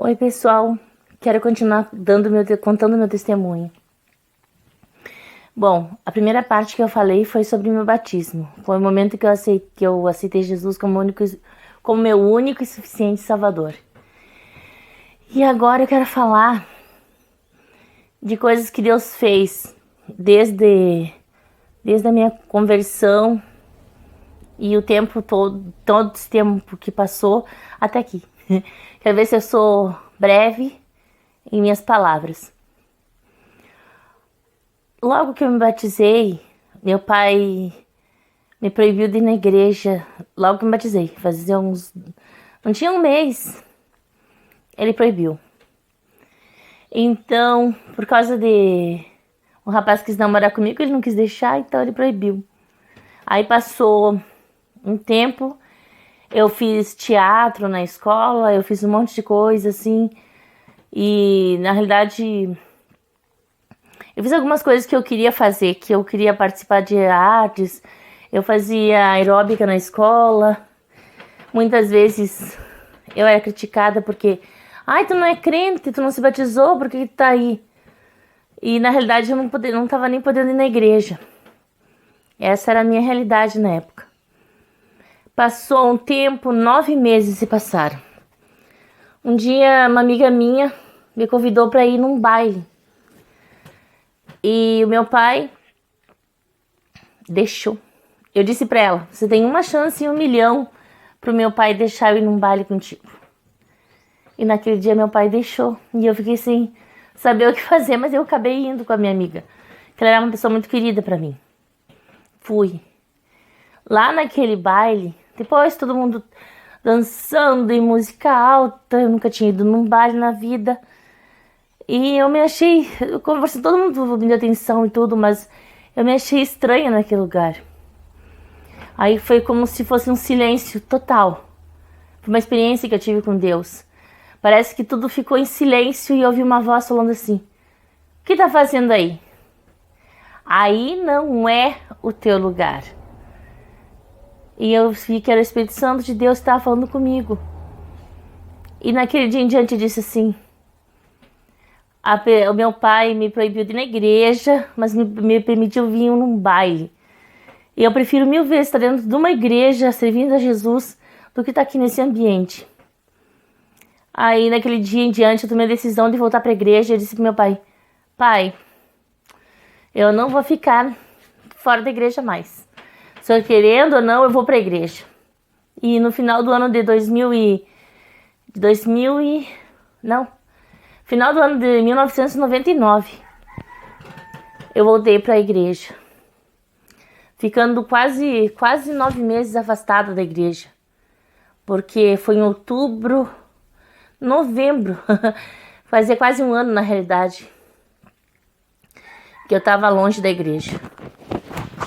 Oi pessoal, quero continuar contando meu testemunho. Bom, a primeira parte que eu falei foi sobre meu batismo. Foi o momento que eu aceitei Jesus como meu único e suficiente Salvador. E agora eu quero falar de coisas que Deus fez desde a minha conversão e o tempo todo esse tempo que passou até aqui. Quero ver se eu sou breve em minhas palavras. Logo que eu me batizei, meu pai me proibiu de ir na igreja. Logo que eu me batizei, não tinha um mês, ele proibiu. Então, por causa de um rapaz que quis namorar comigo, ele não quis deixar, então ele proibiu. Aí passou um tempo, eu fiz teatro na escola, eu fiz um monte de coisa assim, e na realidade eu fiz algumas coisas que eu queria fazer, que eu queria participar de artes, eu fazia aeróbica na escola. Muitas vezes eu era criticada porque, ai, tu não é crente, tu não se batizou, por que tu tá aí? E na realidade eu não tava nem podendo ir na igreja. Essa era a minha realidade na época. Passou um tempo, 9 meses se passaram. Um dia uma amiga minha me convidou para ir num baile. E o meu pai deixou. Eu disse para ela, você tem uma chance em 1 milhão pro meu pai deixar eu ir num baile contigo. E naquele dia meu pai deixou. E eu fiquei sem saber o que fazer, mas eu acabei indo com a minha amiga. Que ela era uma pessoa muito querida para mim. Fui. Lá naquele baile, depois todo mundo dançando em música alta. Eu nunca tinha ido num baile na vida. E eu me achei, todo mundo me deu atenção e tudo, mas eu me achei estranha naquele lugar. Aí foi como se fosse um silêncio total. Foi uma experiência que eu tive com Deus. Parece que tudo ficou em silêncio e eu ouvi uma voz falando assim, o que tá fazendo aí? Aí não é o teu lugar. E eu vi que era o Espírito Santo de Deus que estava falando comigo. E naquele dia em diante eu disse assim, o meu pai me proibiu de ir na igreja, mas me permitiu vir num baile. E eu prefiro 1000 vezes estar dentro de uma igreja, servindo a Jesus, do que estar aqui nesse ambiente. Aí naquele dia em diante eu tomei a decisão de voltar para a igreja. Eu disse pro meu pai, pai, eu não vou ficar fora da igreja mais. Se eu querendo ou não, eu vou para a igreja. E no final do ano de final do ano de 1999, eu voltei para a igreja. Ficando quase 9 meses afastada da igreja. Porque foi em novembro, fazia quase um ano na realidade, que eu estava longe da igreja.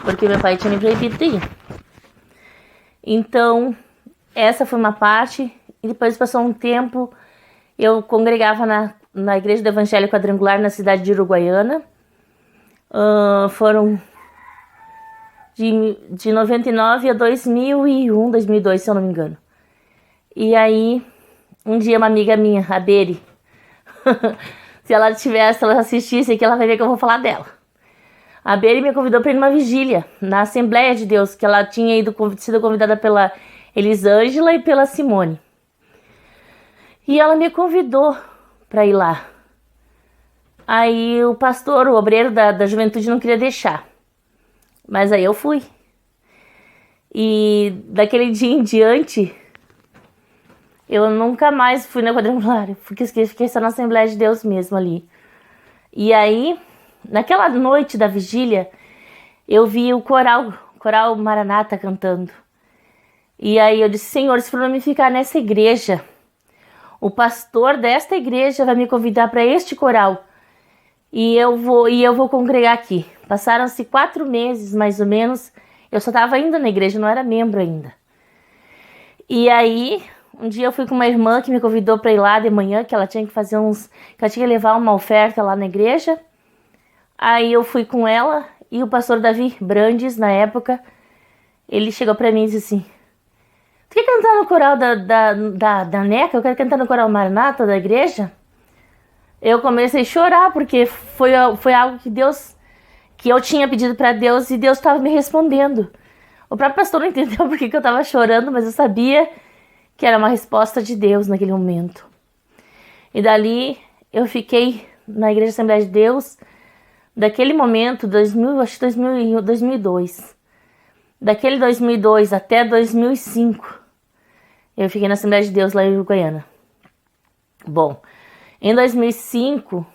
Porque meu pai tinha me proibido de ir. Então, essa foi uma parte. E depois passou um tempo, eu congregava na igreja do Evangelho Quadrangular na cidade de Uruguaiana. Foram de 99 a 2001, 2002, se eu não me engano. E aí, um dia uma amiga minha, a Beri, se ela assistisse aqui, ela vai ver que eu vou falar dela. A Beri me convidou para ir numa vigília na Assembleia de Deus, que ela tinha sido convidada pela Elisângela e pela Simone. E ela me convidou para ir lá. Aí o pastor, o obreiro da juventude não queria deixar. Mas aí eu fui. E daquele dia em diante, eu nunca mais fui na quadrangular. Fiquei só na Assembleia de Deus mesmo ali. E aí, naquela noite da vigília, eu vi o coral Maranata cantando. E aí eu disse, Senhor, se for pra mim ficar nessa igreja, o pastor desta igreja vai me convidar para este coral. E eu vou congregar aqui. Passaram-se 4 meses, mais ou menos. Eu só estava indo na igreja, não era membro ainda. E aí, um dia eu fui com uma irmã que me convidou para ir lá de manhã, que ela tinha que fazer que ela tinha que levar uma oferta lá na igreja. Aí eu fui com ela e o pastor Davi Brandes, na época, ele chegou para mim e disse assim: tu quer cantar no coral da NECA? Eu quero cantar no coral Maranata da igreja. Eu comecei a chorar, porque foi algo que eu tinha pedido para Deus e Deus estava me respondendo. O próprio pastor não entendeu por que eu estava chorando, mas eu sabia que era uma resposta de Deus naquele momento. E dali eu fiquei na Igreja Assembleia de Deus, daquele momento, 2002. Daquele 2002 até 2005, eu fiquei na Assembleia de Deus lá em Uruguaiana. Bom, em 2005,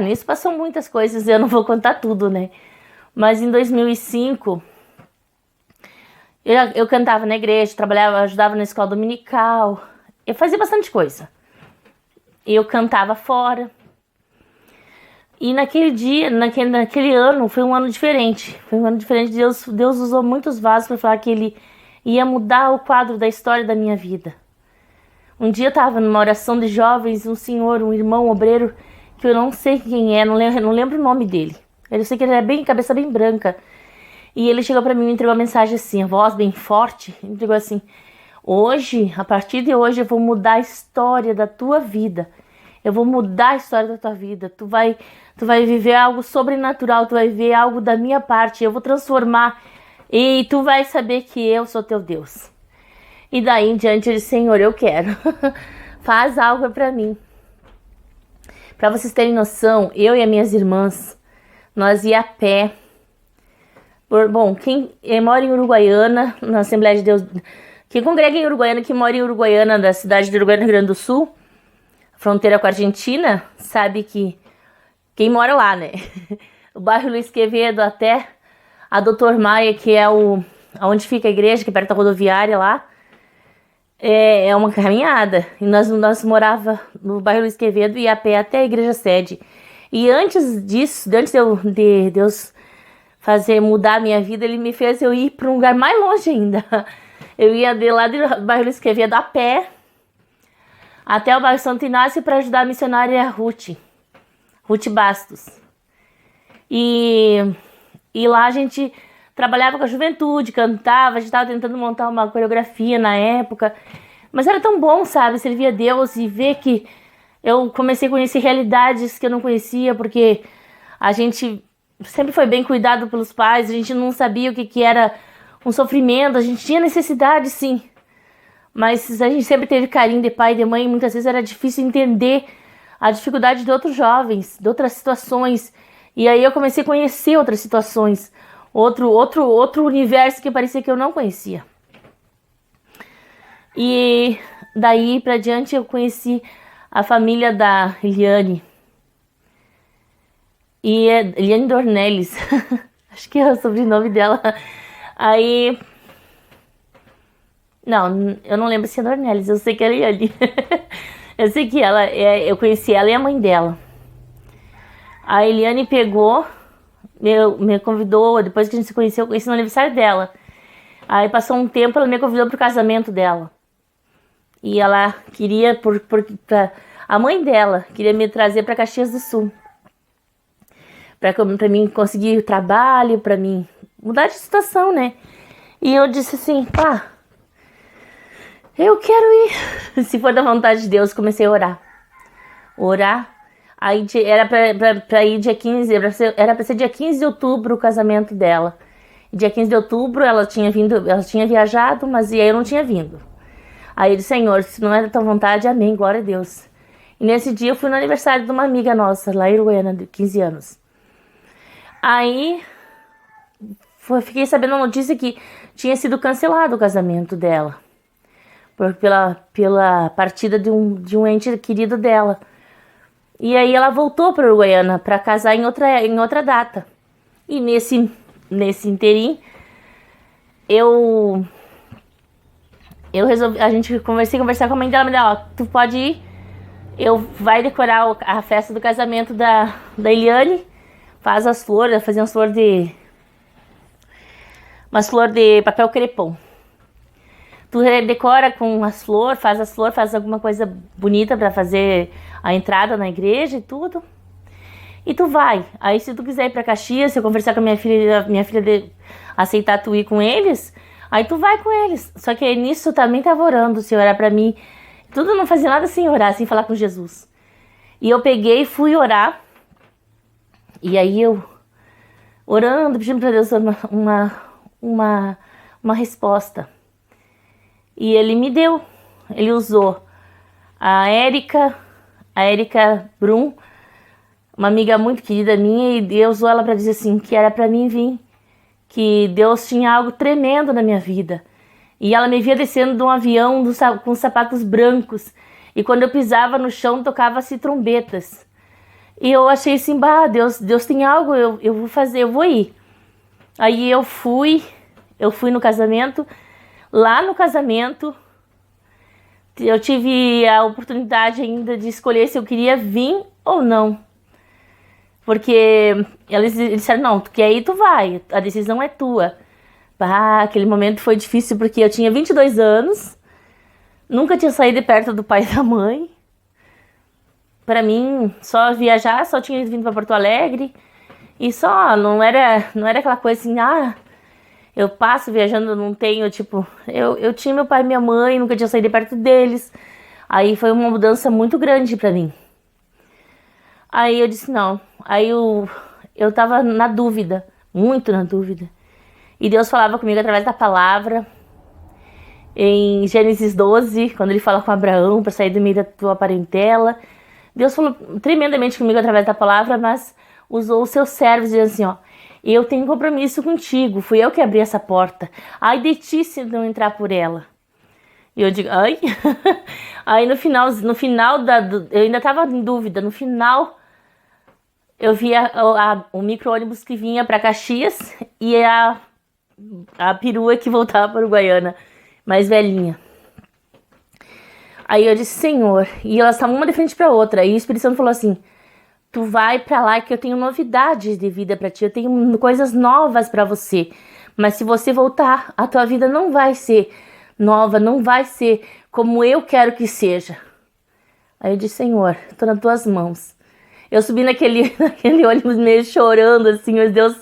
nisso passou muitas coisas, eu não vou contar tudo, né? Mas em 2005, eu cantava na igreja, trabalhava, ajudava na escola dominical, eu fazia bastante coisa. Eu cantava fora. E naquele dia, naquele ano, foi um ano diferente. Foi um ano diferente. Deus usou muitos vasos para falar que Ele ia mudar o quadro da história da minha vida. Um dia eu estava numa oração de jovens, um senhor, um irmão obreiro, que eu não sei quem é, não lembro o nome dele. Eu sei que ele é cabeça bem branca. E ele chegou para mim e me entregou uma mensagem assim, a voz bem forte. Ele entregou assim: hoje, a partir de hoje, eu vou mudar a história da tua vida. Eu vou mudar a história da tua vida. Tu vai viver algo sobrenatural, tu vai ver algo da minha parte. Eu vou transformar e tu vai saber que eu sou teu Deus. E daí em diante eu disse: Senhor, eu quero. Faz algo para mim. Para vocês terem noção, eu e as minhas irmãs, nós ia a pé. Bom, quem mora em Uruguaiana, na Assembleia de Deus, quem congrega em Uruguaiana, que mora em Uruguaiana, da cidade de Uruguaiana, Rio Grande do Sul, fronteira com a Argentina, sabe que quem mora lá, né? O bairro Luiz Quevedo até a Doutor Maia, que é onde fica a igreja, que é perto da rodoviária lá, é uma caminhada. E nós morava no bairro Luiz Quevedo e ia a pé até a igreja sede. E antes disso, antes de Deus mudar a minha vida, Ele me fez eu ir para um lugar mais longe ainda. Eu ia de lá do bairro Luiz Quevedo a pé até o bairro Santo Inácio para ajudar a missionária Ruth Bastos. E lá a gente trabalhava com a juventude, cantava, a gente estava tentando montar uma coreografia na época. Mas era tão bom, sabe, servir a Deus e ver que eu comecei a conhecer realidades que eu não conhecia, porque a gente sempre foi bem cuidado pelos pais, a gente não sabia o que era um sofrimento, a gente tinha necessidade, sim. Mas a gente sempre teve carinho de pai e de mãe, e muitas vezes era difícil entender a dificuldade de outros jovens, de outras situações. E aí eu comecei a conhecer outras situações, outro universo que parecia que eu não conhecia. E daí pra diante eu conheci a família da Eliane. E é Eliane Dornelles. Acho que é o sobrenome dela. Aí... Não, eu não lembro se é Dornelles, eu sei que é Eliane. Eu sei que eu conheci ela e a mãe dela. A Eliane pegou, me convidou, depois que a gente se conheceu, eu conheci no aniversário dela. Aí passou um tempo, ela me convidou pro casamento dela. E ela queria, a mãe dela queria me trazer para Caxias do Sul. Para mim conseguir trabalho, para mim mudar de situação, né? E eu disse assim, pá, eu quero ir. Se for da vontade de Deus, comecei a orar. Aí era pra ir dia 15, era pra ser dia 15 de outubro o casamento dela. Dia 15 de outubro ela tinha viajado, mas e aí eu não tinha vindo. Aí eu disse: Senhor, se não é da tua vontade, amém, glória a Deus. E nesse dia eu fui no aniversário de uma amiga nossa, lá em Uruguaiana, de 15 anos. Aí fiquei sabendo a notícia que tinha sido cancelado o casamento dela. Pela partida de um ente querido dela. E aí ela voltou para Uruguaiana para casar em outra data. E nesse interim, eu eu resolvi, a gente conversar com a mãe dela, ó, tu pode ir, vai decorar a festa do casamento da Eliane, faz as flores, fazer umas flores de papel crepom. Tu decora com as flores, faz alguma coisa bonita pra fazer a entrada na igreja e tudo. E tu vai. Aí se tu quiser ir pra Caxias, se eu conversar com a minha filha aceitar tu ir com eles, aí tu vai com eles. Só que nisso eu também tava orando, se orar pra mim. Tudo não fazia nada sem orar, sem falar com Jesus. E eu peguei e fui orar. E aí eu, orando, pedindo pra Deus uma resposta. E ele me deu. Ele usou a Érica Brum, uma amiga muito querida minha, e Deus usou ela para dizer assim, que era para mim vir, que Deus tinha algo tremendo na minha vida. E ela me via descendo de um avião com sapatos brancos, e quando eu pisava no chão tocava-se trombetas. E eu achei assim, Deus tem algo, eu vou fazer, eu vou ir. Aí eu fui no casamento. Lá no casamento, eu tive a oportunidade ainda de escolher se eu queria vir ou não. Porque eles disseram, não, tu quer ir, tu vai, a decisão é tua. Aquele momento foi difícil porque eu tinha 22 anos, nunca tinha saído de perto do pai e da mãe. Pra mim, só viajar, só tinha vindo pra Porto Alegre. E só, não era aquela coisa assim, eu passo viajando, não tenho, tipo... Eu tinha meu pai e minha mãe, nunca tinha saído de perto deles. Aí foi uma mudança muito grande pra mim. Aí eu disse não. Aí eu tava na dúvida, muito na dúvida. E Deus falava comigo através da palavra. Em Gênesis 12, quando ele fala com Abraão para sair do meio da tua parentela. Deus falou tremendamente comigo através da palavra, mas usou os seus servos dizendo assim, ó... Eu tenho compromisso contigo, fui eu que abri essa porta. Ai de ti se não entrar por ela. E eu digo, ai? Aí no final eu ainda tava em dúvida. No final, eu vi o micro-ônibus que vinha para Caxias e a perua que voltava para Uruguaiana, mais velhinha. Aí eu disse, Senhor, e elas estavam uma de frente para outra. E o Espírito Santo falou assim, tu vai pra lá que eu tenho novidades de vida pra ti, eu tenho coisas novas pra você. Mas se você voltar, a tua vida não vai ser nova, não vai ser como eu quero que seja. Aí eu disse, Senhor, tô nas tuas mãos. Eu subi naquele ônibus meio chorando, assim, mas Deus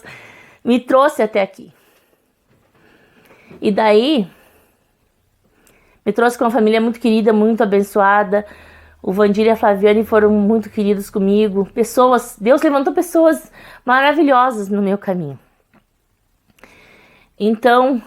me trouxe até aqui. E daí, me trouxe com uma família muito querida, muito abençoada. O Vandir e a Flaviane foram muito queridos comigo. Deus levantou pessoas maravilhosas no meu caminho. Então,